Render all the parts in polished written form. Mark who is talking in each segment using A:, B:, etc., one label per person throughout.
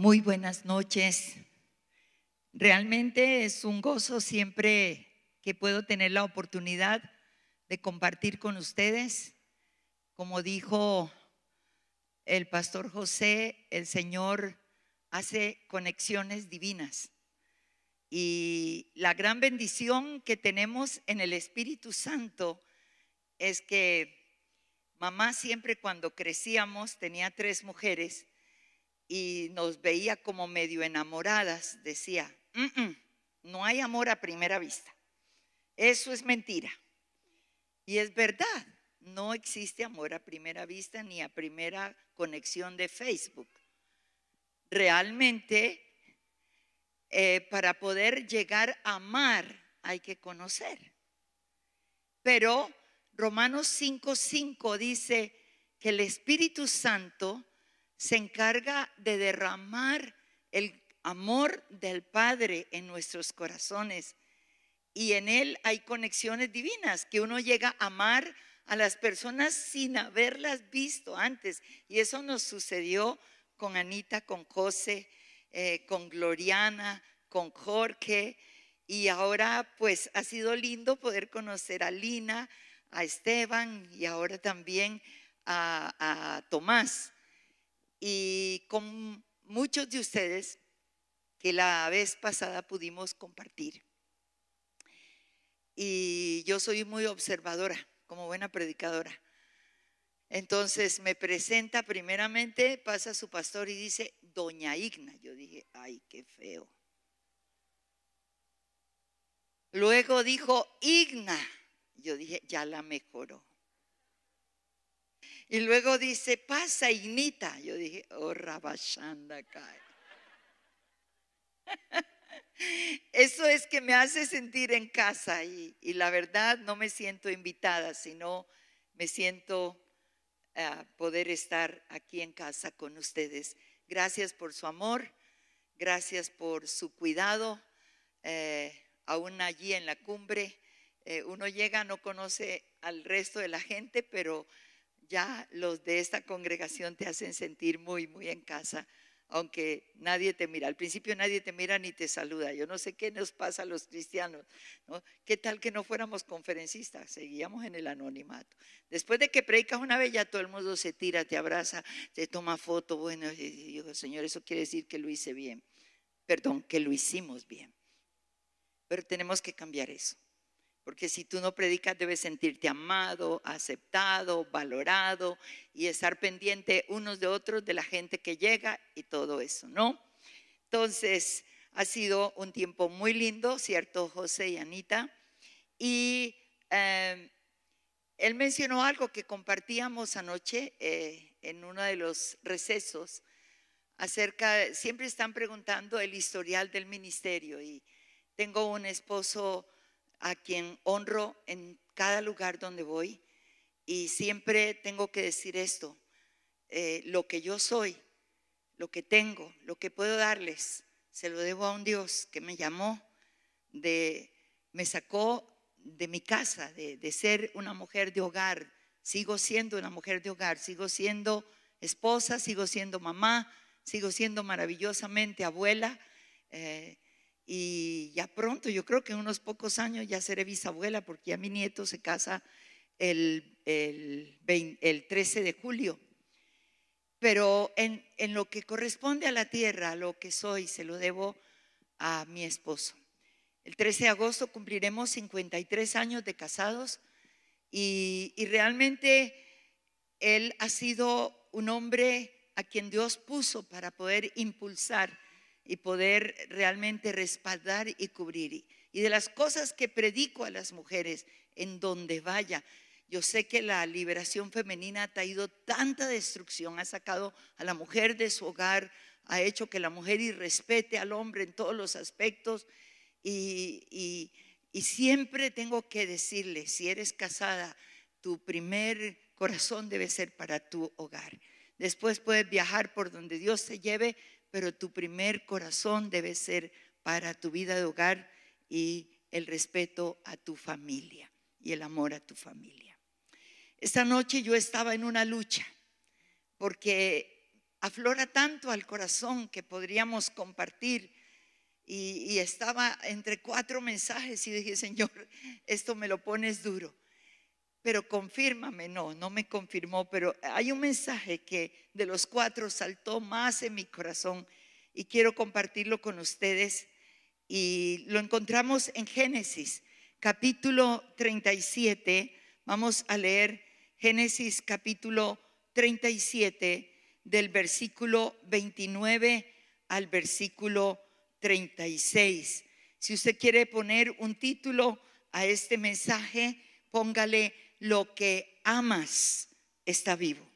A: Muy buenas noches. Realmente es un gozo siempre que puedo tener la oportunidad de compartir con ustedes. Como dijo el pastor José, el Señor hace conexiones divinas. Y la gran bendición que tenemos en el Espíritu Santo es que mamá siempre cuando crecíamos tenía 3 mujeres y nos veía como medio enamoradas. Decía, no hay amor a primera vista. Eso es mentira. Y es verdad, no existe amor a primera vista ni a primera conexión de Facebook. Realmente, para poder llegar a amar hay que conocer. Pero Romanos 5:5 dice que el Espíritu Santo se encarga de derramar el amor del Padre en nuestros corazones, y en Él hay conexiones divinas, que uno llega a amar a las personas sin haberlas visto antes. Y eso nos sucedió con Anita, con José, con Gloriana, con Jorge, y ahora pues ha sido lindo poder conocer a Lina, a Esteban y ahora también a Tomás. Y con muchos de ustedes que la vez pasada pudimos compartir. Y yo soy muy observadora, como buena predicadora. Entonces me presenta primeramente, pasa su pastor y dice, doña Igna. Yo dije, ay, qué feo. Luego dijo, Igna. Yo dije, ya la mejoró. Y luego dice, pasa Ignita. Yo dije, oh, rabashanda cae. Eso es que me hace sentir en casa y la verdad no me siento invitada, sino me siento poder estar aquí en casa con ustedes. Gracias por su amor, gracias por su cuidado. Aún allí en la cumbre, uno llega, no conoce al resto de la gente, pero ya los de esta congregación te hacen sentir muy, muy en casa, aunque nadie te mira. Al principio nadie te mira ni te saluda. Yo no sé qué nos pasa a los cristianos, ¿no? ¿Qué tal que no fuéramos conferencistas? Seguíamos en el anonimato. Después de que predicas una vez, ya todo el mundo se tira, te abraza, te toma foto. Bueno, y digo, Señor, eso quiere decir que lo hice bien. Perdón, que lo hicimos bien. Pero tenemos que cambiar eso. Porque si tú no predicas, debes sentirte amado, aceptado, valorado y estar pendiente unos de otros, de la gente que llega y todo eso, ¿no? Entonces, ha sido un tiempo muy lindo, ¿cierto, José y Anita? Y él mencionó algo que compartíamos anoche en uno de los recesos acerca, siempre están preguntando el historial del ministerio, y tengo un esposo a quien honro en cada lugar donde voy, y siempre tengo que decir esto, lo que yo soy, lo que tengo, lo que puedo darles, se lo debo a un Dios que me llamó, me sacó de mi casa, de ser una mujer de hogar. Sigo siendo una mujer de hogar, sigo siendo esposa, sigo siendo mamá, sigo siendo maravillosamente abuela, y ya pronto, yo creo que en unos pocos años ya seré bisabuela, porque ya mi nieto se casa el 13 de julio. Pero en lo que corresponde a la tierra, lo que soy, se lo debo a mi esposo. El 13 de agosto cumpliremos 53 años de casados, y realmente él ha sido un hombre a quien Dios puso para poder impulsar y poder realmente respaldar y cubrir. Y de las cosas que predico a las mujeres en donde vaya, yo sé que la liberación femenina ha traído tanta destrucción, ha sacado a la mujer de su hogar, ha hecho que la mujer irrespete al hombre en todos los aspectos, y siempre tengo que decirle, si eres casada, tu primer corazón debe ser para tu hogar. Después puedes viajar por donde Dios te lleve, pero tu primer corazón debe ser para tu vida de hogar y el respeto a tu familia y el amor a tu familia. Esta noche yo estaba en una lucha porque aflora tanto al corazón que podríamos compartir. Y estaba entre 4 mensajes y dije, Señor, esto me lo pones duro, pero confírmame. No me confirmó, pero hay un mensaje que de los 4 saltó más en mi corazón y quiero compartirlo con ustedes. Y lo encontramos en Génesis capítulo 37. Vamos a leer Génesis capítulo 37 del versículo 29 al versículo 36. Si usted quiere poner un título a este mensaje, póngale: lo que amas está vivo.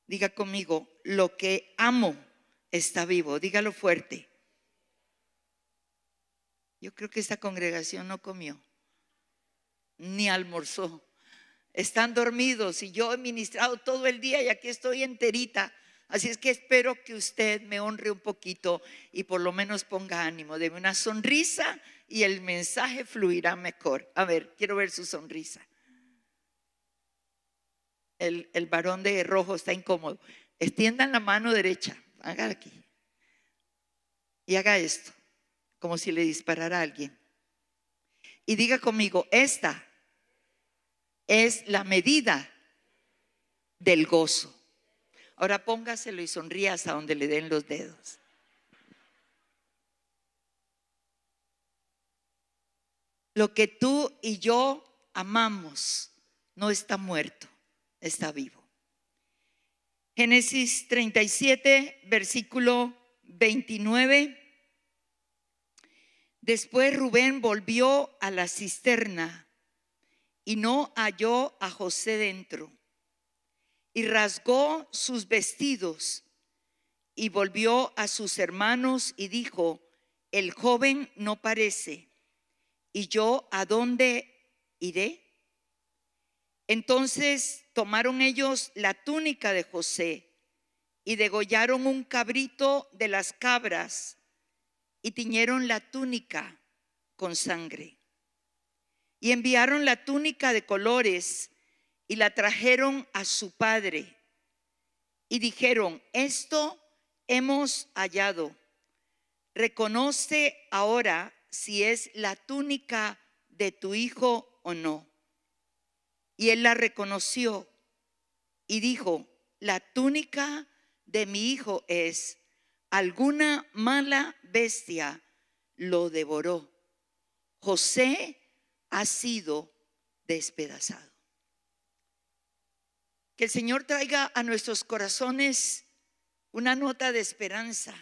A: Diga conmigo: lo que amo está vivo. Dígalo fuerte. Yo creo que esta congregación no comió ni almorzó. Están dormidos y yo he ministrado todo el día y aquí estoy enterita. Así es que espero que usted me honre un poquito y por lo menos ponga ánimo, deme una sonrisa y el mensaje fluirá mejor. A ver, quiero ver su sonrisa. El varón de rojo está incómodo. Extiendan la mano derecha, haga aquí y haga esto, como si le disparara a alguien. Y diga conmigo: esta es la medida del gozo. Ahora póngaselo y sonríe hasta donde le den los dedos. Lo que tú y yo amamos no está muerto, está vivo. Génesis 37, versículo 29. Después Rubén volvió a la cisterna y no halló a José dentro. Y rasgó sus vestidos y volvió a sus hermanos y dijo: el joven no parece, ¿y yo a dónde iré? Entonces tomaron ellos la túnica de José y degollaron un cabrito de las cabras y tiñeron la túnica con sangre. Y enviaron la túnica de colores y la trajeron a su padre y dijeron: esto hemos hallado. Reconoce ahora si es la túnica de tu hijo o no. Y él la reconoció y dijo: la túnica de mi hijo es. Alguna mala bestia lo devoró. José ha sido despedazado. Que el Señor traiga a nuestros corazones una nota de esperanza.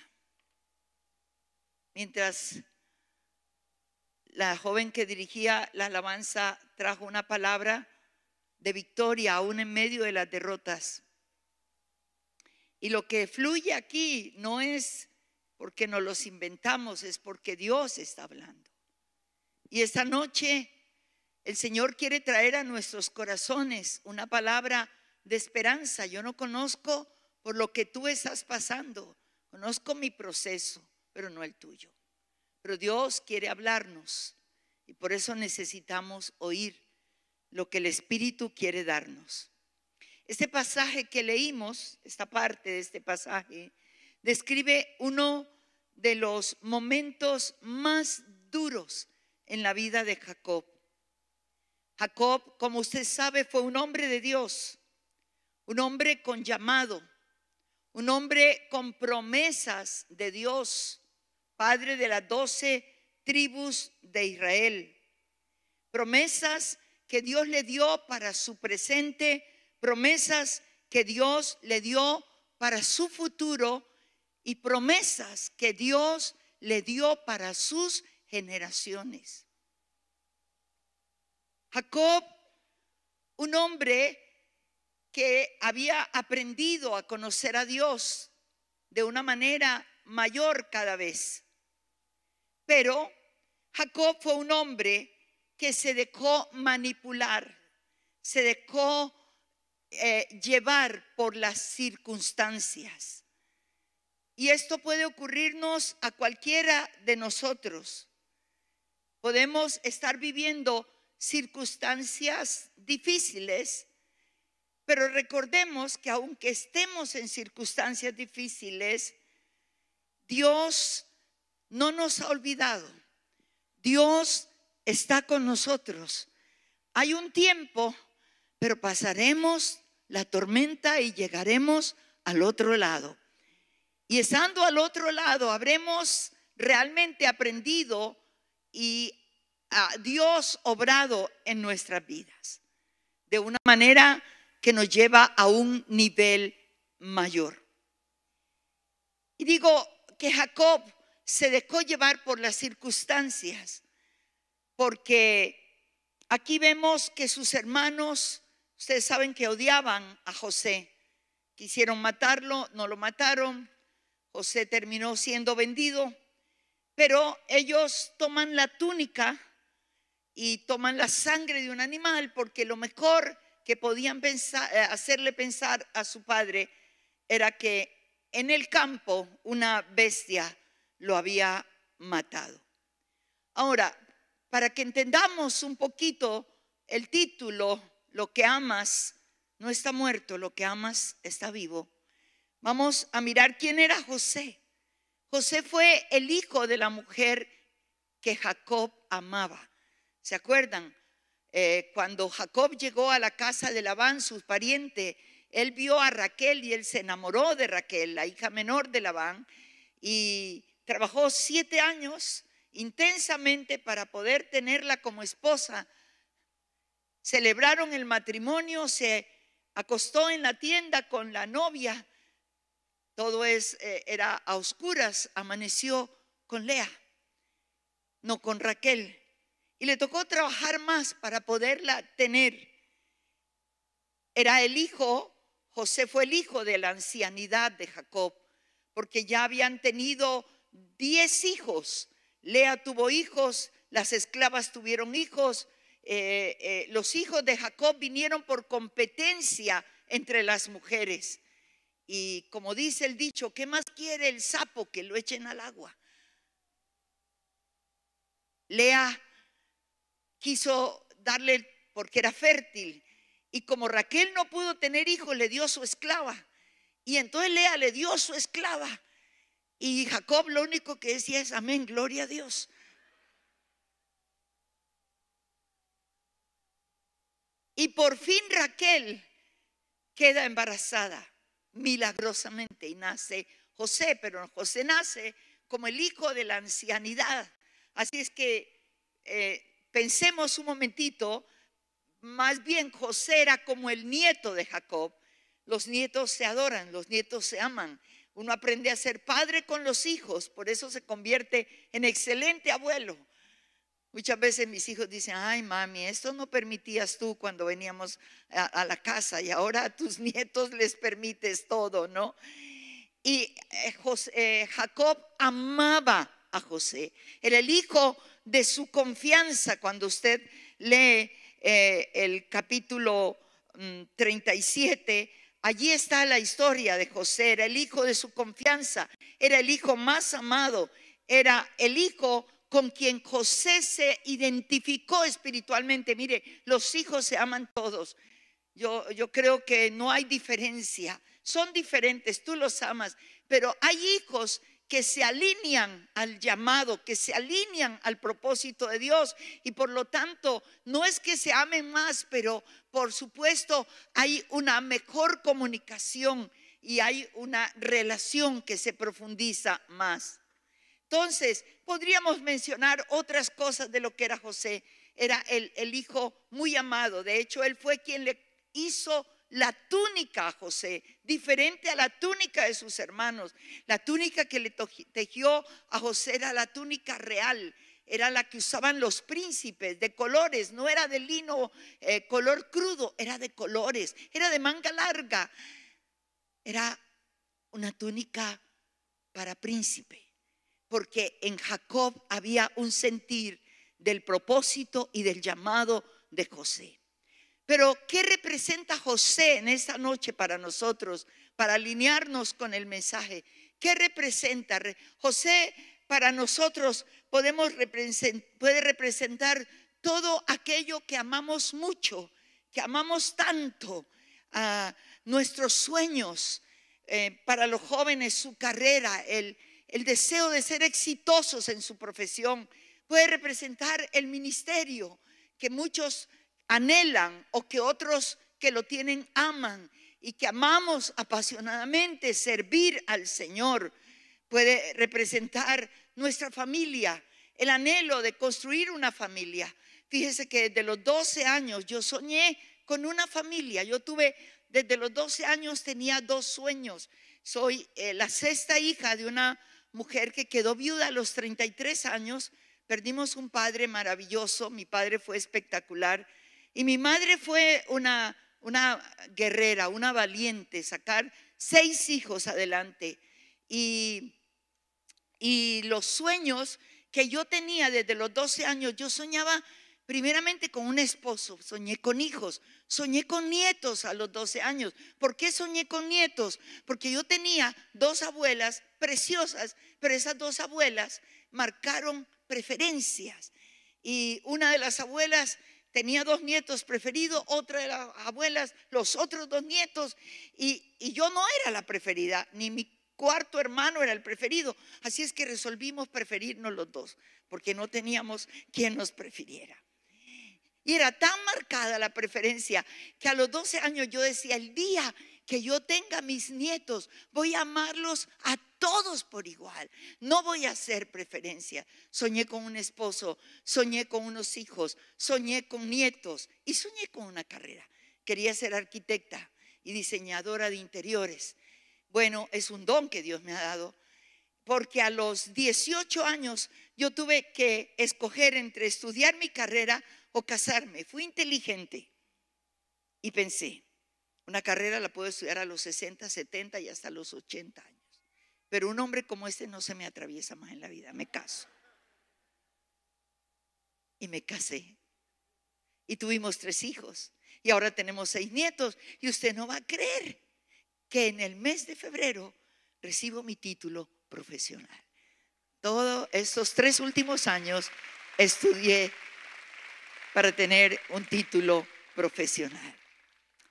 A: Mientras la joven que dirigía la alabanza trajo una palabra de victoria aún en medio de las derrotas. Y lo que fluye aquí no es porque nos los inventamos, es porque Dios está hablando. Y esta noche el Señor quiere traer a nuestros corazones una palabra de esperanza. Yo no conozco por lo que tú estás pasando, conozco mi proceso, pero no el tuyo. Pero Dios quiere hablarnos y por eso necesitamos oír lo que el Espíritu quiere darnos. Este pasaje que leímos, esta parte de este pasaje, describe uno de los momentos más duros en la vida de Jacob. Jacob, como usted sabe, fue un hombre de Dios, un hombre con llamado, un hombre con promesas de Dios, padre de las 12 tribus de Israel. Promesas que Dios le dio para su presente, promesas que Dios le dio para su futuro y promesas que Dios le dio para sus generaciones. Jacob, un hombre que había aprendido a conocer a Dios de una manera mayor cada vez. Pero Jacob fue un hombre que se dejó manipular, se dejó llevar por las circunstancias. Y esto puede ocurrirnos a cualquiera de nosotros. Podemos estar viviendo circunstancias difíciles Pero recordemos que aunque estemos en circunstancias difíciles, Dios no nos ha olvidado. Dios está con nosotros. Hay un tiempo, pero pasaremos la tormenta y llegaremos al otro lado. Y estando al otro lado, habremos realmente aprendido y a Dios obrado en nuestras vidas de una manera que nos lleva a un nivel mayor. Y digo que Jacob se dejó llevar por las circunstancias, porque aquí vemos que sus hermanos, ustedes saben que odiaban a José, quisieron matarlo, no lo mataron, José terminó siendo vendido, pero ellos toman la túnica y toman la sangre de un animal, porque lo mejor que podían hacerle pensar a su padre era que en el campo una bestia lo había matado. Ahora, para que entendamos un poquito el título, lo que amas no está muerto, lo que amas está vivo. Vamos a mirar quién era José. José fue el hijo de la mujer que Jacob amaba. ¿Se acuerdan? Cuando Jacob llegó a la casa de Labán, su pariente, él vio a Raquel y él se enamoró de Raquel, la hija menor de Labán, y trabajó 7 años intensamente para poder tenerla como esposa. Celebraron el matrimonio, se acostó en la tienda con la novia. Todo era a oscuras. Amaneció con Lea, no con Raquel. Y le tocó trabajar más para poderla tener. Era el hijo, José fue el hijo de la ancianidad de Jacob, porque ya habían tenido 10 hijos. Lea tuvo hijos, las esclavas tuvieron hijos. Los hijos de Jacob vinieron por competencia entre las mujeres. Y como dice el dicho, ¿qué más quiere el sapo que lo echen al agua? Lea quiso darle, porque era fértil, y como Raquel no pudo tener hijos, le dio su esclava. Y entonces Lea le dio su esclava. Y Jacob lo único que decía es amén, gloria a Dios. Y por fin Raquel queda embarazada milagrosamente y nace José, pero José nace como el hijo de la ancianidad. Así es que pensemos un momentito, más bien José era como el nieto de Jacob. Los nietos se adoran, los nietos se aman. Uno aprende a ser padre con los hijos, por eso se convierte en excelente abuelo. Muchas veces mis hijos dicen, ay mami, esto no permitías tú cuando veníamos a la casa y ahora a tus nietos les permites todo, ¿no? Y Jacob amaba a José, era el hijo de su confianza. Cuando usted lee el capítulo 37, allí está la historia de José. Era el hijo de su confianza, era el hijo más amado, era el hijo con quien José se identificó espiritualmente. Mire, los hijos se aman todos. Yo creo que no hay diferencia. Son diferentes, tú los amas, pero hay hijos que se alinean al llamado, que se alinean al propósito de Dios, y por lo tanto no es que se amen más, pero por supuesto hay una mejor comunicación y hay una relación que se profundiza más. Entonces podríamos mencionar otras cosas de lo que era José. Era el hijo muy amado. De hecho, él fue quien le hizo la túnica a José, diferente a la túnica de sus hermanos. La túnica que le tejió a José era la túnica real, era la que usaban los príncipes, de colores, no era de lino color crudo, era de colores, era de manga larga, era una túnica para príncipe, porque en Jacob había un sentir del propósito y del llamado de José. Pero ¿qué representa José en esta noche para nosotros, para alinearnos con el mensaje? ¿Qué representa? José para nosotros puede representar todo aquello que amamos mucho, que amamos tanto. nuestros sueños, para los jóvenes su carrera, el deseo de ser exitosos en su profesión. Puede representar el ministerio que muchos anhelan o que otros que lo tienen aman y que amamos apasionadamente servir al Señor. Puede representar nuestra familia, el anhelo de construir una familia. Fíjese que desde los 12 años yo soñé con una familia. Desde los 12 años tenía 2 sueños. Soy la 6ª hija de una mujer que quedó viuda a los 33 años. Perdimos un padre maravilloso. Mi padre fue espectacular. Y mi madre fue una guerrera, una valiente, sacar 6 hijos adelante. Y los sueños que yo tenía desde los 12 años, yo soñaba primeramente con un esposo, soñé con hijos, soñé con nietos a los 12 años. ¿Por qué soñé con nietos? Porque yo tenía 2 abuelas preciosas, pero esas 2 abuelas marcaron preferencias. Y una de las abuelas tenía 2 nietos preferidos, otra de las abuelas, los otros 2 nietos, y yo no era la preferida, ni mi 4.º hermano era el preferido. Así es que resolvimos preferirnos los 2, porque no teníamos quien nos prefiriera. Y era tan marcada la preferencia que a los 12 años yo decía: el día que yo tenga mis nietos, voy a amarlos a todos por igual. No voy a hacer preferencia. Soñé con un esposo, soñé con unos hijos, soñé con nietos y soñé con una carrera. Quería ser arquitecta y diseñadora de interiores. Bueno, es un don que Dios me ha dado, porque a los 18 años yo tuve que escoger entre estudiar mi carrera o casarme. Fui inteligente y pensé: una carrera la puedo estudiar a los 60, 70 y hasta los 80 años. Pero un hombre como este no se me atraviesa más en la vida. Me caso. Y me casé. Y tuvimos 3 hijos. Y ahora tenemos 6 nietos. Y usted no va a creer que en el mes de febrero recibo mi título profesional. Todos estos 3 últimos años estudié para tener un título profesional.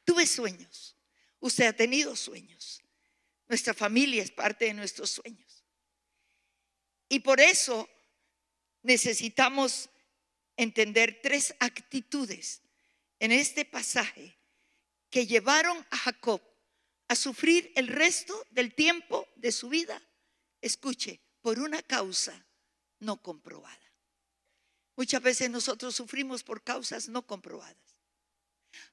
A: Tuve sueños. Usted ha tenido sueños. Nuestra familia es parte de nuestros sueños. Y por eso necesitamos entender 3 actitudes en este pasaje que llevaron a Jacob a sufrir el resto del tiempo de su vida. Escuche, por una causa no comprobada. Muchas veces nosotros sufrimos por causas no comprobadas.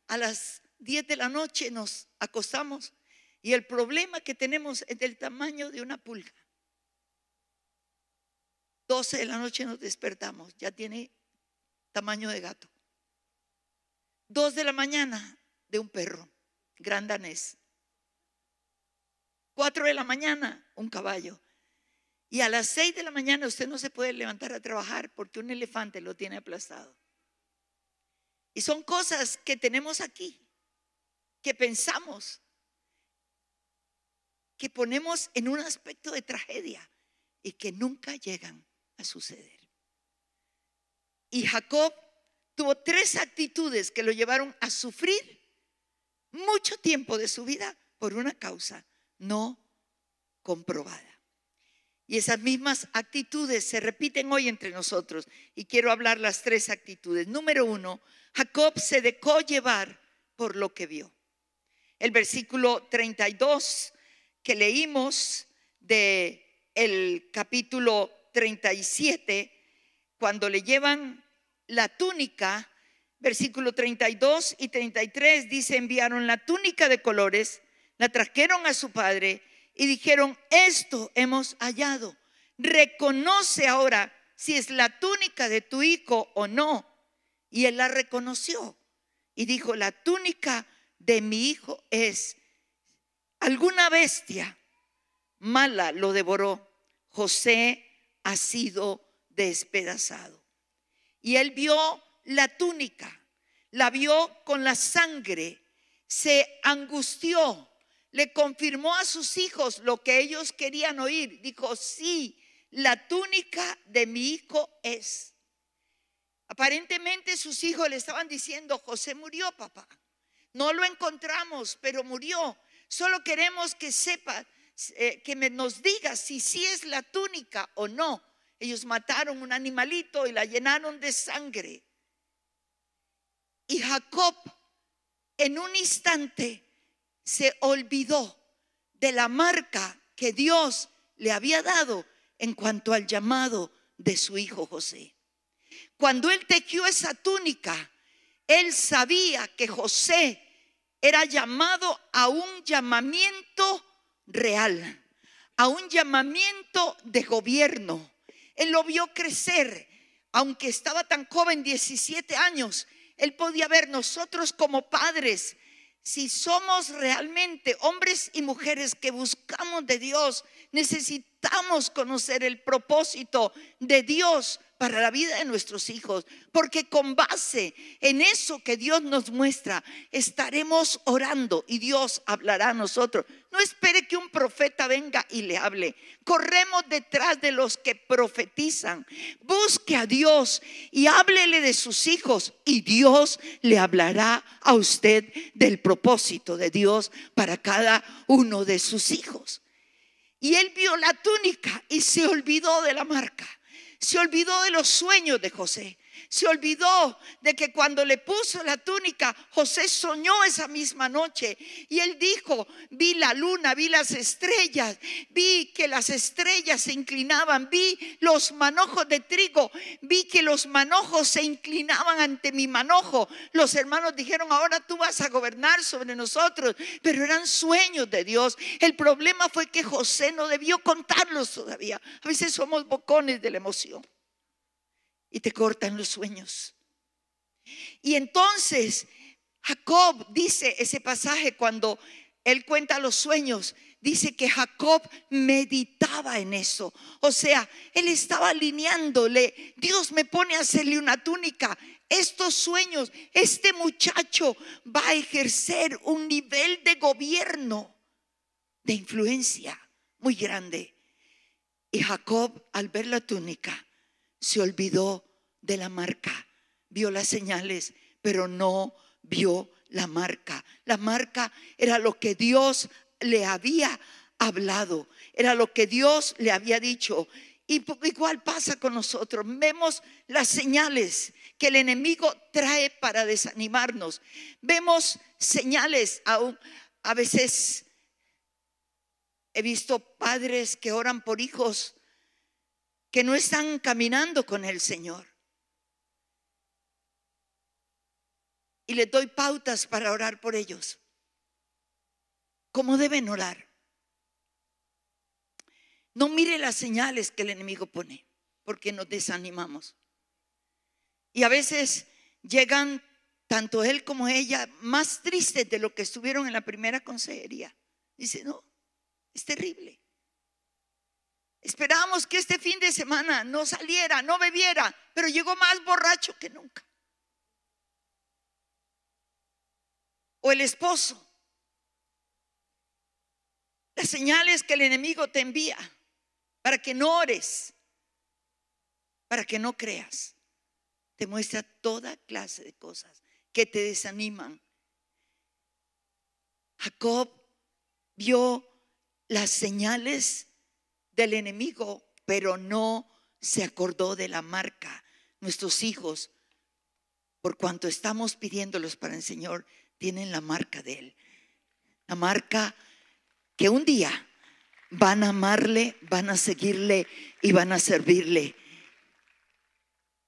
A: A las 10 de la noche nos acostamos y el problema que tenemos es del tamaño de una pulga. 12 de la noche nos despertamos, ya tiene tamaño de gato. 2 de la mañana de un perro, gran danés. 4 de la mañana un caballo. Y a las 6 de la mañana usted no se puede levantar a trabajar porque un elefante lo tiene aplastado. Y son cosas que tenemos aquí, que pensamos, que ponemos en un aspecto de tragedia y que nunca llegan a suceder. Y Jacob tuvo 3 actitudes que lo llevaron a sufrir mucho tiempo de su vida por una causa no comprobada. Y esas mismas actitudes se repiten hoy entre nosotros. Y quiero hablar las 3 actitudes. Número 1, Jacob se dejó llevar por lo que vio. El versículo 32 que leímos del capítulo 37, cuando le llevan la túnica, versículo 32 y 33 dice: enviaron la túnica de colores, la trajeron a su padre y dijeron: esto hemos hallado, reconoce ahora si es la túnica de tu hijo o no. Y él la reconoció y dijo: la túnica de mi hijo es. Alguna bestia mala lo devoró, José ha sido despedazado. Y él vio la túnica, la vio con la sangre, se angustió. Le confirmó a sus hijos lo que ellos querían oír. Dijo: sí, la túnica de mi hijo es. Aparentemente sus hijos le estaban diciendo: José murió, papá. No lo encontramos, pero murió. Solo queremos que sepa, nos diga si sí es la túnica o no. Ellos mataron un animalito y la llenaron de sangre. Y Jacob en un instante se olvidó de la marca que Dios le había dado en cuanto al llamado de su hijo José. Cuando él tejió esa túnica, él sabía que José era llamado a un llamamiento real, a un llamamiento de gobierno. Él lo vio crecer, aunque estaba tan joven, 17 años. Él podía ver, nosotros como padres, si somos realmente hombres y mujeres que buscamos de Dios, necesitamos conocer el propósito de Dios para la vida de nuestros hijos, porque con base en eso que Dios nos muestra, estaremos orando y Dios hablará a nosotros. No espere que un profeta venga y le hable. Corremos detrás de los que profetizan. Busque a Dios y háblele de sus hijos, y Dios le hablará a usted del propósito de Dios para cada uno de sus hijos. Y él vio la túnica y se olvidó de la marca. Se olvidó de los sueños de José. Se olvidó de que cuando le puso la túnica, José soñó esa misma noche. Y él dijo: vi la luna, vi las estrellas, vi que las estrellas se inclinaban, vi los manojos de trigo, vi que los manojos se inclinaban ante mi manojo. Los hermanos dijeron: ahora tú vas a gobernar sobre nosotros. Pero eran sueños de Dios. El problema fue que José no debió contarlos todavía. A veces somos bocones de la emoción y te cortan los sueños. Y entonces Jacob, dice ese pasaje, cuando él cuenta los sueños, dice que Jacob meditaba en eso. O sea, él estaba alineándole: Dios me pone a hacerle una túnica. Estos sueños, este muchacho va a ejercer un nivel de gobierno, de influencia muy grande. Y Jacob, al ver la túnica, se olvidó de la marca. Vio las señales, pero no vio la marca. La marca era lo que Dios le había hablado, era lo que Dios le había dicho. Y igual pasa con nosotros. Vemos las señales que el enemigo trae para desanimarnos. Vemos señales. A veces he visto padres que oran por hijos que no están caminando con el Señor, y les doy pautas para orar por ellos, cómo deben orar. No mire las señales que el enemigo pone, porque nos desanimamos. Y a veces llegan tanto él como ella más tristes de lo que estuvieron en la primera consejería. Dice: no, es terrible. Esperábamos que este fin de semana no saliera, no bebiera, pero llegó más borracho que nunca. O el esposo. Las señales que el enemigo te envía para que no ores, para que no creas, te muestra toda clase de cosas que te desaniman. Jacob vio las señales del enemigo, pero no se acordó de la marca. Nuestros hijos, por cuanto estamos pidiéndolos para el Señor, tienen la marca de Él. La marca que un día van a amarle, van a seguirle y van a servirle.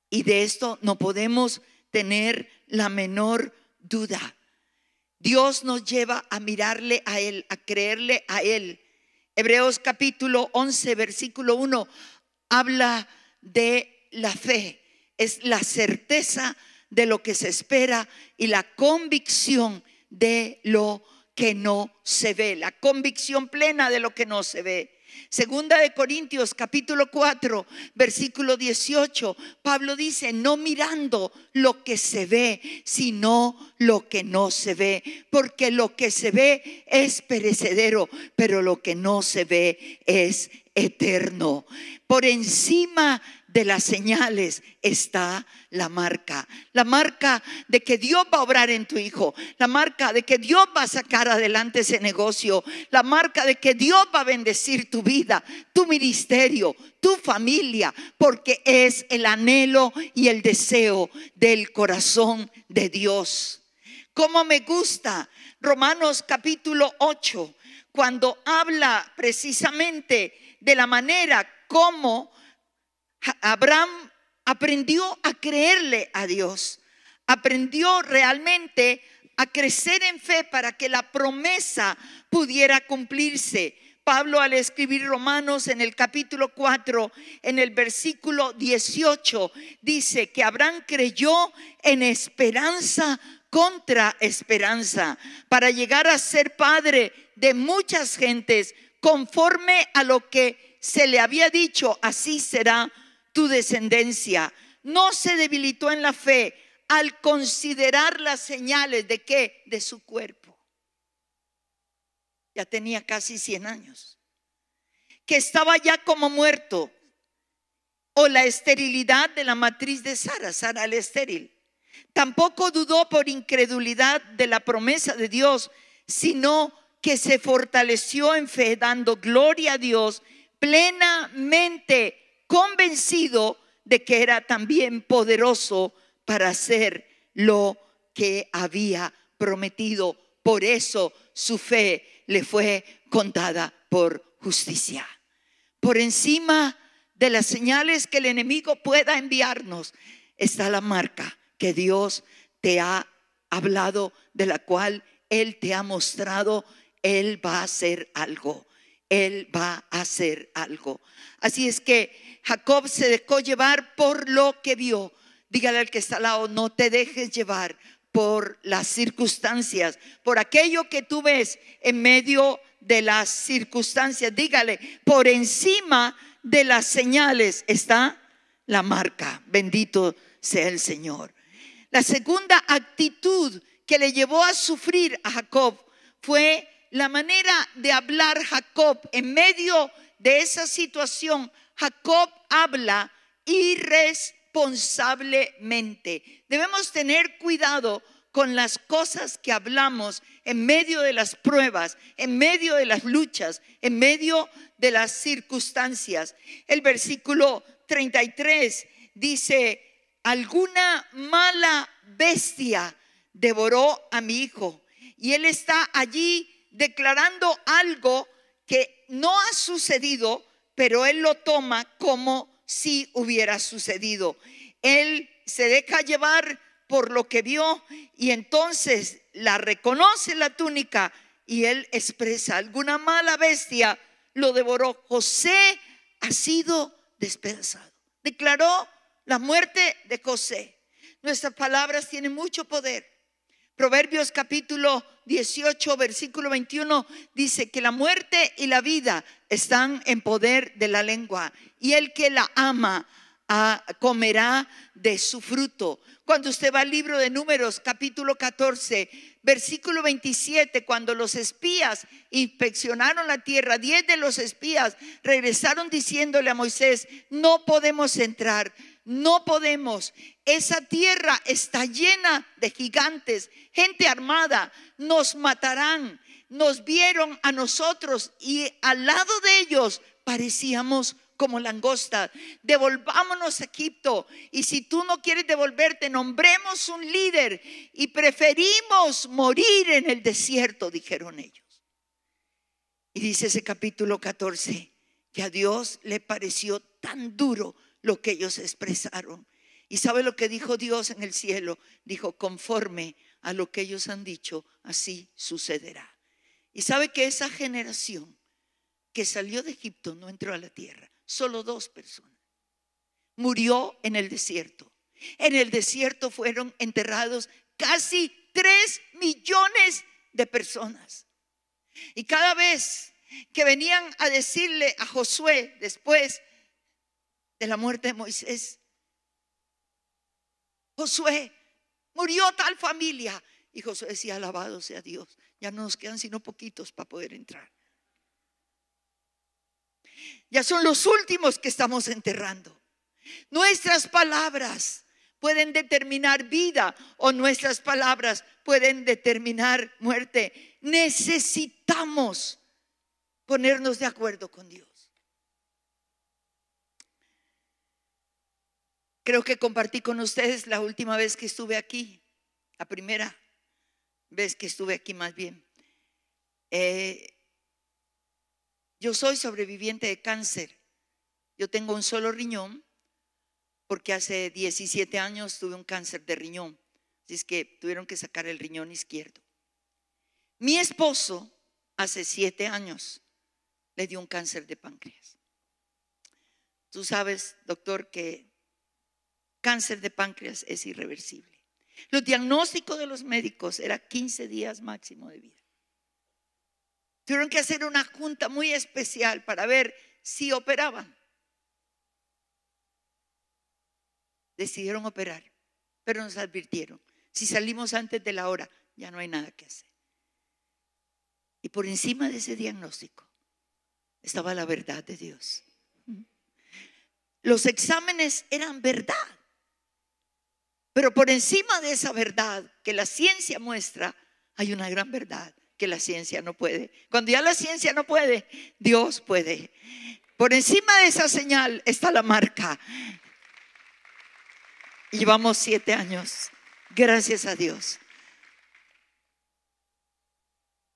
A: Y de esto no podemos tener la menor duda. Dios nos lleva a mirarle a Él, a creerle a Él. Hebreos capítulo 11 versículo 1 habla de la fe. Es la certeza de lo que se espera y la convicción de lo que no se ve. La convicción plena de lo que no se ve. Segunda de Corintios capítulo 4 versículo 18, Pablo dice: no mirando lo que se ve, sino lo que no se ve, porque lo que se ve es perecedero, pero lo que no se ve es eterno. Por encima de las señales está la marca. La marca de que Dios va a obrar en tu hijo. La marca de que Dios va a sacar adelante ese negocio. La marca de que Dios va a bendecir tu vida, tu ministerio, tu familia, porque es el anhelo y el deseo del corazón de Dios. Como me gusta Romanos capítulo 8, cuando habla precisamente de la manera como Abraham aprendió a creerle a Dios, aprendió realmente a crecer en fe para que la promesa pudiera cumplirse. Pablo, al escribir Romanos en el capítulo 4, en el versículo 18, dice que Abraham creyó en esperanza contra esperanza, para llegar a ser padre de muchas gentes, conforme a lo que se le había dicho: así será tu descendencia. No se debilitó en la fe al considerar las señales de ¿qué? De su cuerpo. Ya tenía casi 100 años, que estaba ya como muerto, o la esterilidad de la matriz de Sara, Sara la estéril. Tampoco dudó por incredulidad de la promesa de Dios, sino que se fortaleció en fe, dando gloria a Dios, plenamente convencido de que era también poderoso para hacer lo que había prometido. Por eso su fe le fue contada por justicia. Por encima de las señales que el enemigo pueda enviarnos está la marca que Dios te ha hablado, de la cual Él te ha mostrado. Él va a hacer algo. Él va a hacer algo. Así es que Jacob se dejó llevar por lo que vio. Dígale al que está al lado: no te dejes llevar por las circunstancias, por aquello que tú ves en medio de las circunstancias. Dígale: por encima de las señales está la marca. Bendito sea el Señor. La segunda actitud que le llevó a sufrir a Jacob fue la manera de hablar Jacob. En medio de esa situación, Jacob habla irresponsablemente. Debemos tener cuidado con las cosas que hablamos en medio de las pruebas, en medio de las luchas, en medio de las circunstancias. El versículo 33 dice: alguna mala bestia devoró a mi hijo. Y él está allí declarando algo que no ha sucedido, pero él lo toma como si hubiera sucedido. Él se deja llevar por lo que vio, y entonces la reconoce la túnica, y él expresa: alguna mala bestia lo devoró. José ha sido despedazado. Declaró la muerte de José. Nuestras palabras tienen mucho poder. Proverbios capítulo 18, versículo 21 dice que la muerte y la vida están en poder de la lengua, y el que la ama comerá de su fruto. Cuando usted va al libro de Números capítulo 14, versículo 27, cuando los espías inspeccionaron la tierra, 10 de los espías regresaron diciéndole a Moisés: no podemos entrar, no podemos. Esa tierra está llena de gigantes, gente armada, nos matarán. Nos vieron a nosotros y al lado de ellos parecíamos como langosta. Devolvámonos a Egipto, y si tú no quieres devolverte, nombremos un líder, y preferimos morir en el desierto, dijeron ellos. Y dice ese capítulo 14 que a Dios le pareció tan duro lo que ellos expresaron. ¿Y sabe lo que dijo Dios en el cielo? Dijo: conforme a lo que ellos han dicho, así sucederá. Y sabe que esa generación que salió de Egipto no entró a la tierra. Solo 2 personas. Murió en el desierto. En el desierto fueron enterrados casi 3 millones de personas. Y cada vez que venían a decirle a Josué, después de la muerte de Moisés: Josué, murió tal familia, y Josué decía: alabado sea Dios, ya no nos quedan sino poquitos para poder entrar. Ya son los últimos que estamos enterrando. Nuestras palabras pueden determinar vida o nuestras palabras pueden determinar muerte. Necesitamos ponernos de acuerdo con Dios. Creo que compartí con ustedes la última vez que estuve aquí, la primera vez que estuve aquí más bien. Yo soy sobreviviente de cáncer. Yo tengo un solo riñón porque hace 17 años tuve un cáncer de riñón. Así es que tuvieron que sacar el riñón izquierdo. Mi esposo hace 7 años le dio un cáncer de páncreas. Tú sabes, doctor, que cáncer de páncreas es irreversible. Los diagnósticos de los médicos era 15 días máximo de vida. Tuvieron que hacer una junta muy especial para ver si operaban. Decidieron operar, pero nos advirtieron: si salimos antes de la hora, ya no hay nada que hacer. Y por encima de ese diagnóstico estaba la verdad de Dios. Los exámenes eran verdad, pero por encima de esa verdad que la ciencia muestra, hay una gran verdad que la ciencia no puede. Cuando ya la ciencia no puede, Dios puede. Por encima de esa señal está la marca. Llevamos 7 años, gracias a Dios.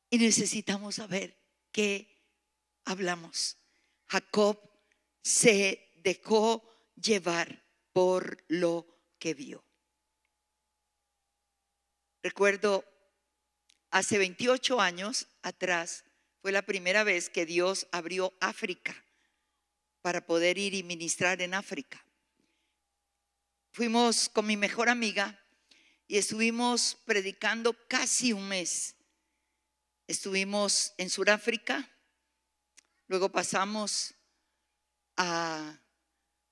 A: Y necesitamos saber qué hablamos. Jacob se dejó llevar por lo que vio. Recuerdo hace 28 años atrás, fue la primera vez que Dios abrió África para poder ir y ministrar en África. Fuimos con mi mejor amiga y estuvimos predicando casi un mes. Estuvimos en Sudáfrica, luego pasamos a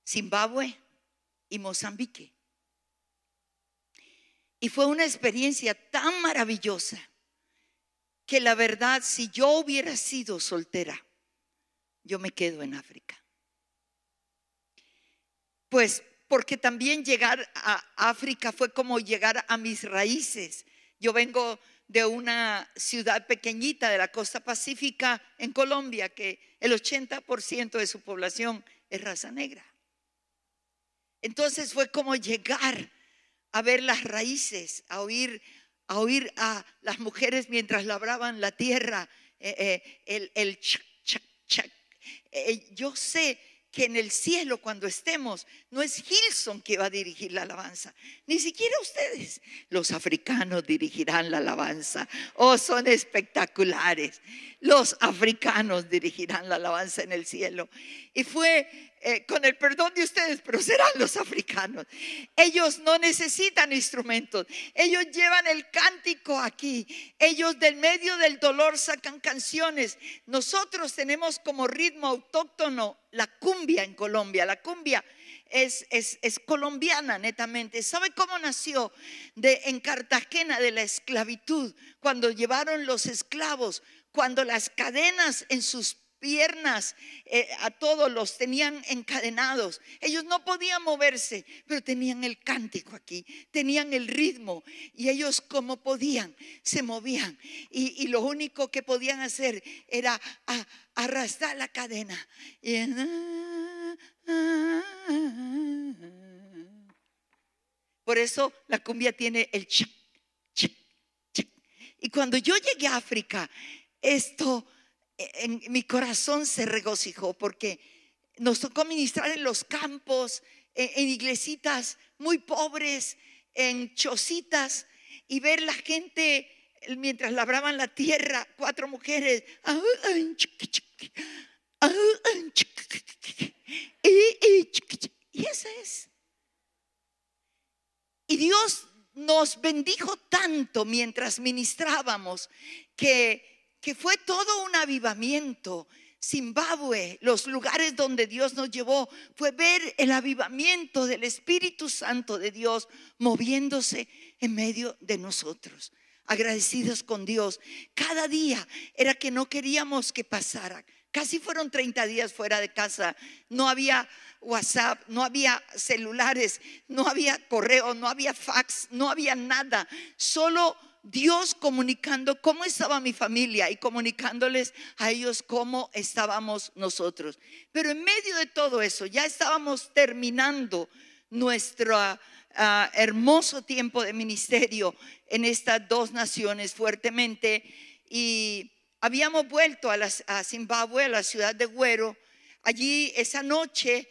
A: Zimbabue y Mozambique. Y fue una experiencia tan maravillosa que la verdad, si yo hubiera sido soltera, yo me quedo en África. Pues porque también llegar a África fue como llegar a mis raíces. Yo vengo de una ciudad pequeñita de la costa pacífica en Colombia, que el 80% de su población es raza negra. Entonces fue como llegar a ver las raíces, a oír a las mujeres mientras labraban la tierra, el chac, chac, chac. Yo sé que en el cielo, cuando estemos, no es Gilson que va a dirigir la alabanza, ni siquiera ustedes. Los africanos dirigirán la alabanza. Oh, son espectaculares. Los africanos dirigirán la alabanza en el cielo. Y fue con el perdón de ustedes, pero serán los africanos. Ellos no necesitan instrumentos. Ellos llevan el cántico aquí. Ellos del medio del dolor sacan canciones. Nosotros tenemos como ritmo autóctono la cumbia en Colombia. La cumbia es colombiana netamente. ¿Sabe cómo nació? En Cartagena, de la esclavitud, cuando llevaron los esclavos, cuando las cadenas en sus piernas a todos los tenían encadenados. Ellos no podían moverse, pero tenían el cántico aquí, tenían el ritmo, y ellos como podían se movían, y lo único que podían hacer era arrastrar la cadena. Por eso la cumbia tiene el chac, chac, chac. Y cuando yo llegué a África, esto en mi corazón se regocijó, porque nos tocó ministrar en los campos, en iglesitas muy pobres, en chocitas, y ver la gente mientras labraban la tierra. 4 mujeres, y ese es. Y Dios nos bendijo tanto mientras ministrábamos que fue todo un avivamiento. Zimbabue, los lugares donde Dios nos llevó, fue ver el avivamiento del Espíritu Santo de Dios moviéndose en medio de nosotros. Agradecidos con Dios. Cada día era que no queríamos que pasara. Casi fueron 30 días fuera de casa. No había WhatsApp, no había celulares, no había correo, no había fax, no había nada. Solo Dios comunicando cómo estaba mi familia y comunicándoles a ellos cómo estábamos nosotros. Pero en medio de todo eso ya estábamos terminando nuestro hermoso tiempo de ministerio en estas dos naciones fuertemente, y habíamos vuelto a Zimbabue, a la ciudad de Güero. Allí esa noche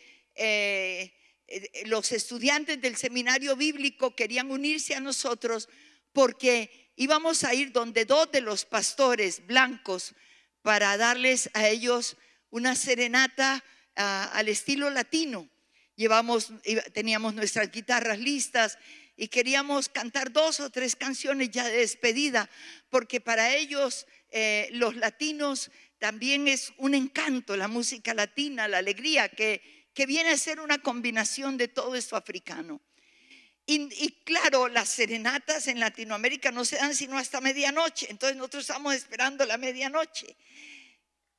A: los estudiantes del seminario bíblico querían unirse a nosotros porque íbamos a ir donde dos de los pastores blancos para darles a ellos una serenata al estilo latino. Teníamos nuestras guitarras listas y queríamos cantar 2 o 3 canciones ya de despedida, porque para ellos los latinos también es un encanto, la música latina, la alegría que viene a ser una combinación de todo esto africano. Y claro, las serenatas en Latinoamérica no se dan sino hasta medianoche. Entonces nosotros estábamos esperando la medianoche.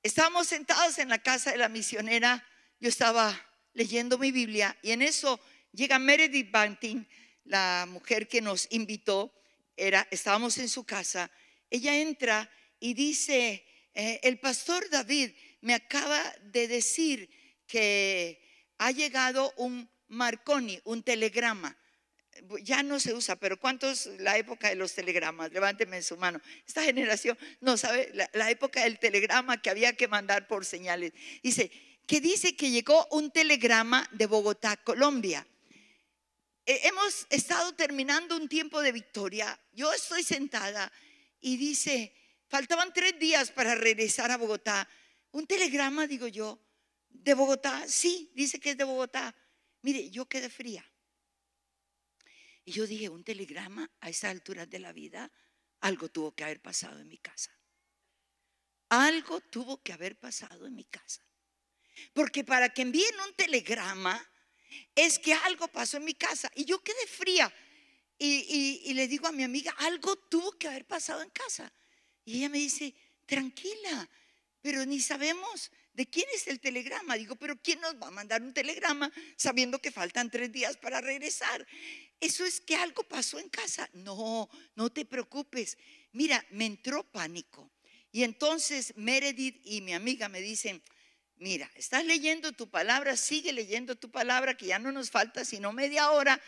A: Estábamos sentados en la casa de la misionera. Yo estaba leyendo mi Biblia y en eso llega Meredith Banting, la mujer que nos invitó. Estábamos en su casa. Ella entra y dice: el pastor David me acaba de decir que ha llegado un Marconi, un telegrama. Ya no se usa, pero ¿cuántos la época de los telegramas? Levánteme su mano. Esta generación no sabe la época del telegrama que había que mandar por señales. Dice que llegó un telegrama de Bogotá, Colombia. Hemos estado terminando un tiempo de victoria. Yo estoy sentada y dice: faltaban 3 días para regresar a Bogotá. Un telegrama, digo yo, ¿de Bogotá? Sí, dice que es de Bogotá. Mire, yo quedé fría. Y yo dije: un telegrama a esa altura de la vida. Algo tuvo que haber pasado en mi casa. Algo tuvo que haber pasado en mi casa. Porque para que envíen un telegrama es que algo pasó en mi casa. Y yo quedé fría. Y le digo a mi amiga: algo tuvo que haber pasado en casa. Y ella me dice: tranquila, pero ni sabemos de quién es el telegrama. Digo: pero ¿quién nos va a mandar un telegrama sabiendo que faltan 3 días para regresar? Eso es que algo pasó en casa. No, no te preocupes. Mira, me entró pánico. Y entonces Meredith y mi amiga me dicen: mira, estás leyendo tu palabra, sigue leyendo tu palabra, que ya no nos falta sino media hora,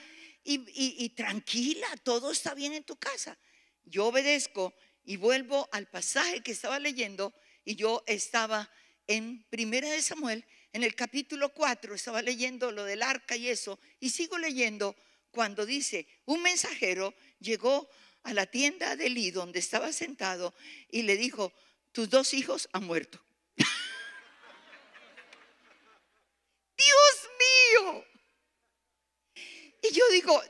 A: y tranquila, todo está bien en tu casa. Yo obedezco y vuelvo al pasaje que estaba leyendo. Y yo estaba en Primera de Samuel, en el capítulo 4, estaba leyendo lo del arca y eso, y sigo leyendo cuando dice: un mensajero llegó a la tienda de Elí donde estaba sentado y le dijo: tus 2 hijos han muerto. Dios mío. Y yo digo: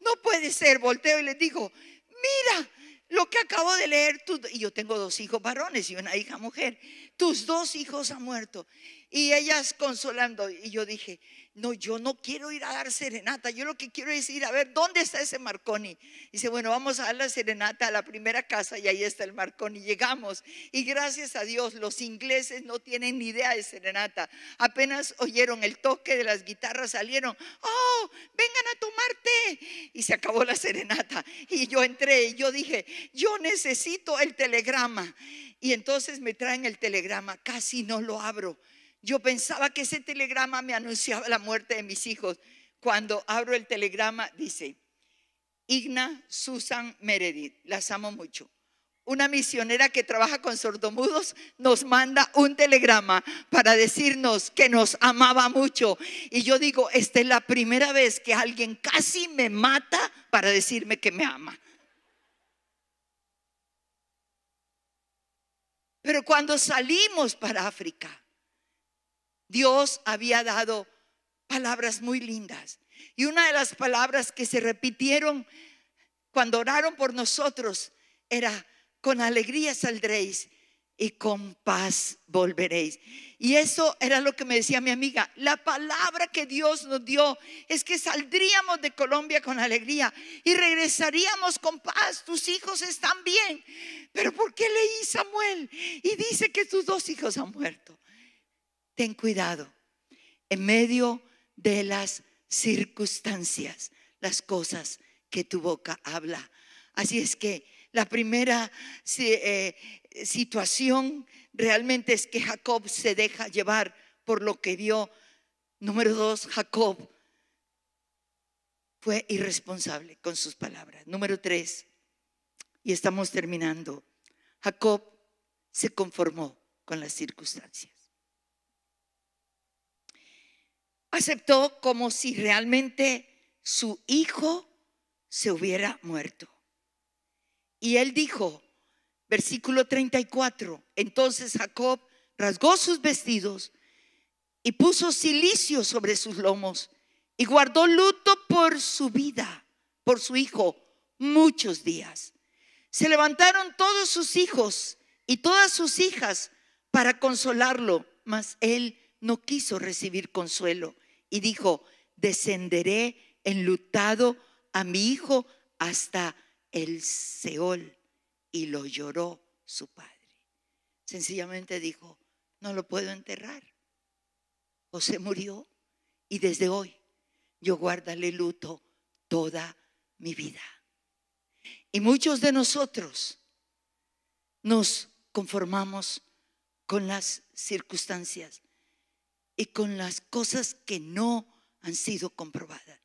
A: no puede ser. Volteo y les digo: mira lo que acabo de leer. Y yo tengo 2 hijos varones y una hija mujer. Tus 2 hijos han muerto. Y ellas consolando. Y yo dije: no, yo no quiero ir a dar serenata. Yo lo que quiero es ir a ver dónde está ese Marconi. Dice: bueno, vamos a dar la serenata a la primera casa y ahí está el Marconi. Llegamos y gracias a Dios los ingleses no tienen ni idea de serenata. Apenas oyeron el toque de las guitarras, salieron: oh, vengan a tomar té. Y se acabó la serenata. Y yo entré y yo dije: yo necesito el telegrama. Y entonces me traen el telegrama. Casi no lo abro. Yo pensaba que ese telegrama me anunciaba la muerte de mis hijos. Cuando abro el telegrama dice: Igna Susan Meredith, las amo mucho. Una misionera que trabaja con sordomudos nos manda un telegrama para decirnos que nos amaba mucho. Y yo digo: esta es la primera vez que alguien casi me mata para decirme que me ama. Pero cuando salimos para África, Dios había dado palabras muy lindas. Y una de las palabras que se repitieron cuando oraron por nosotros era: con alegría saldréis y con paz volveréis. Y eso era lo que me decía mi amiga. La palabra que Dios nos dio es que saldríamos de Colombia con alegría y regresaríamos con paz. Tus hijos están bien. Pero ¿por qué leí Samuel y dice que tus 2 hijos han muerto? Ten cuidado. en medio de las circunstancias, las cosas que tu boca habla. Así es que la primera situación realmente es que Jacob se deja llevar por lo que vio. Número 2, Jacob fue irresponsable con sus palabras. Número 3, y estamos terminando, Jacob se conformó con las circunstancias. Aceptó como si realmente su hijo se hubiera muerto. Y él dijo, versículo 34, entonces Jacob rasgó sus vestidos y puso cilicio sobre sus lomos y guardó luto por su vida, por su hijo, muchos días. Se levantaron todos sus hijos y todas sus hijas para consolarlo, mas él no quiso recibir consuelo y dijo, descenderé enlutado a mi hijo hasta el Seol. Y lo lloró su padre. Sencillamente dijo, no lo puedo enterrar. José murió y desde hoy yo guardaré luto toda mi vida. Y muchos de nosotros nos conformamos con las circunstancias y con las cosas que no han sido comprobadas.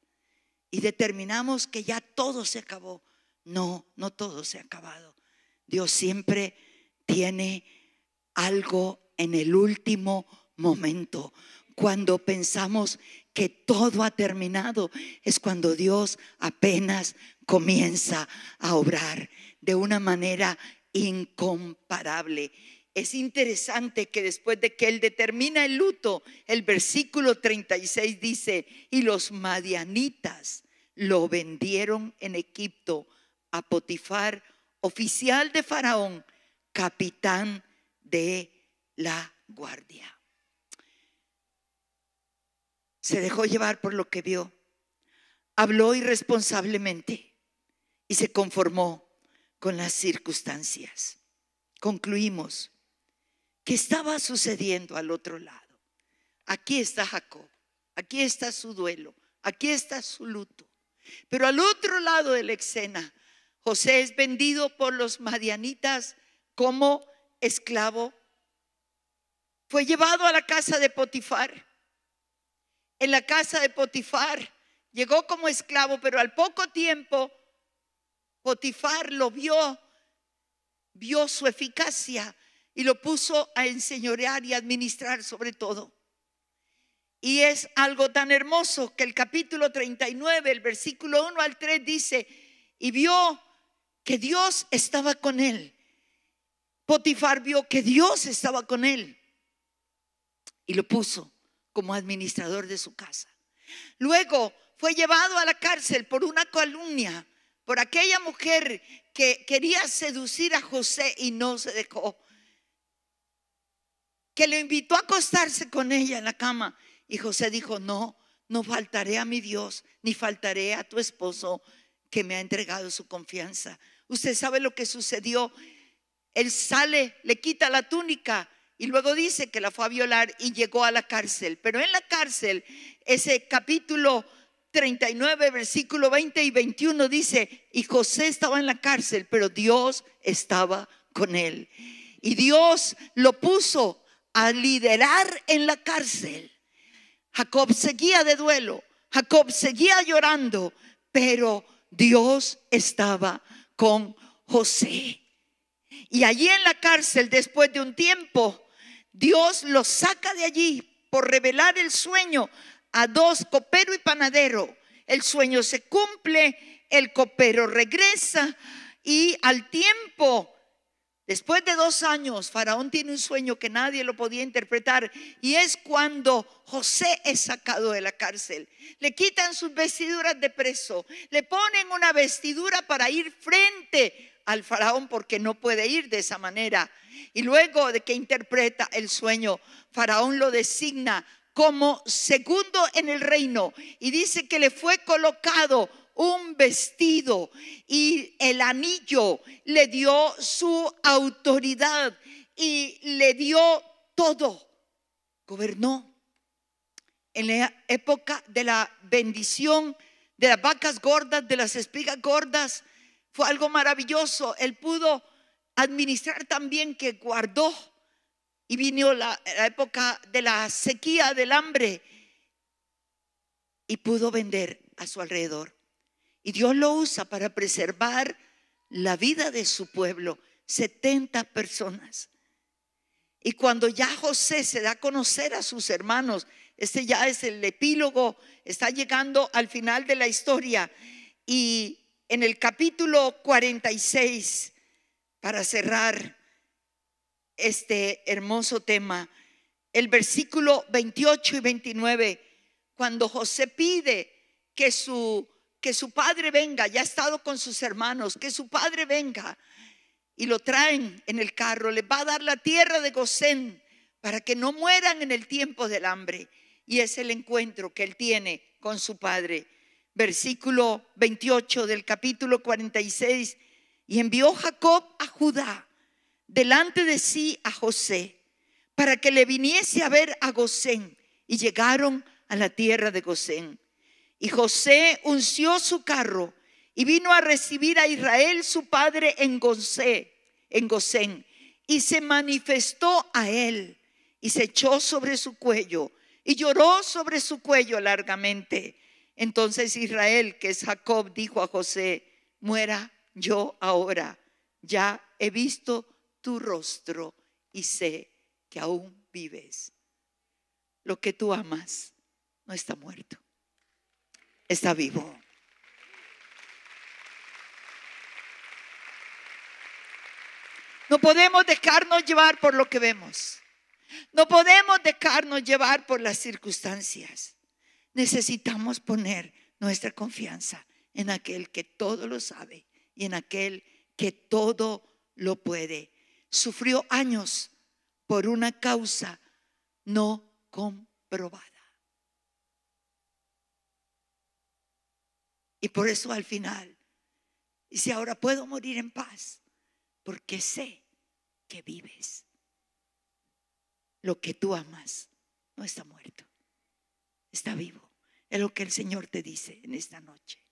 A: Y determinamos que ya todo se acabó. No, no todo se ha acabado. Dios siempre tiene algo en el último momento. Cuando pensamos que todo ha terminado, es cuando Dios apenas comienza a obrar de una manera incomparable. Es interesante que después de que él determina el luto, el versículo 36 dice, y los madianitas lo vendieron en Egipto a Potifar, oficial de Faraón, capitán de la guardia. Se dejó llevar por lo que vio, habló irresponsablemente y se conformó con las circunstancias. Concluimos que estaba sucediendo al otro lado. Aquí está Jacob, aquí está su duelo, aquí está su luto. Pero al otro lado de la escena, José es vendido por los madianitas como esclavo. Fue llevado a la casa de Potifar. En la casa de Potifar llegó como esclavo, pero al poco tiempo Potifar lo vio su eficacia y lo puso a enseñorear y administrar sobre todo. Y es algo tan hermoso que el capítulo 39, el versículo 1 al 3 dice, y vio que Dios estaba con él. Potifar vio que Dios estaba con él y lo puso como administrador de su casa. Luego fue llevado a la cárcel por una calumnia, por aquella mujer que quería seducir a José y no se dejó, que le invitó a acostarse con ella en la cama. Y José dijo, no faltaré a mi Dios, ni faltaré a tu esposo que me ha entregado su confianza. Usted sabe lo que sucedió. Él sale, le quita la túnica y luego dice que la fue a violar y llegó a la cárcel. Pero en la cárcel, ese capítulo 39, versículo 20 y 21 dice, y José estaba en la cárcel, pero Dios estaba con él. Y Dios lo puso a liderar en la cárcel. Jacob seguía de duelo, Jacob seguía llorando, pero Dios estaba con José. Y allí en la cárcel, después de un tiempo, Dios lo saca de allí por revelar el sueño a dos, copero y panadero. El sueño se cumple, el copero regresa y al tiempo, después de 2 años, Faraón tiene un sueño que nadie lo podía interpretar y es cuando José es sacado de la cárcel. Le quitan sus vestiduras de preso, le ponen una vestidura para ir frente al Faraón porque no puede ir de esa manera. Y luego de que interpreta el sueño, Faraón lo designa como segundo en el reino y dice que le fue colocado un vestido y el anillo, le dio su autoridad y le dio todo. Gobernó en la época de la bendición de las vacas gordas, de las espigas gordas, fue algo maravilloso. Él pudo administrar también, que guardó, y vino la época de la sequía, del hambre, y pudo vender a su alrededor. Y Dios lo usa para preservar la vida de su pueblo, 70 personas. Y cuando ya José se da a conocer a sus hermanos, este ya es el epílogo, está llegando al final de la historia. Y en el capítulo 46, para cerrar este hermoso tema, el versículo 28 y 29, cuando José pide que su padre venga, ya ha estado con sus hermanos, que su padre venga, y lo traen en el carro, les va a dar la tierra de Gosén para que no mueran en el tiempo del hambre. Y es el encuentro que él tiene con su padre. Versículo 28 del capítulo 46. Y envió Jacob a Judá delante de sí a José, para que le viniese a ver a Gosén. Y llegaron a la tierra de Gosén. Y José unció su carro y vino a recibir a Israel su padre en Gosén, y se manifestó a él y se echó sobre su cuello y lloró sobre su cuello largamente. Entonces Israel, que es Jacob, dijo a José: muera yo ahora, ya he visto tu rostro y sé que aún vives. Lo que tú amas no está muerto, está vivo. No podemos dejarnos llevar por lo que vemos. No podemos dejarnos llevar por las circunstancias. Necesitamos poner nuestra confianza en aquel que todo lo sabe y en aquel que todo lo puede. Sufrió años por una causa no comprobada. Y por eso al final dice: ahora puedo morir en paz, porque sé que vives. Lo que tú amas no está muerto, está vivo. Es lo que el Señor te dice en esta noche.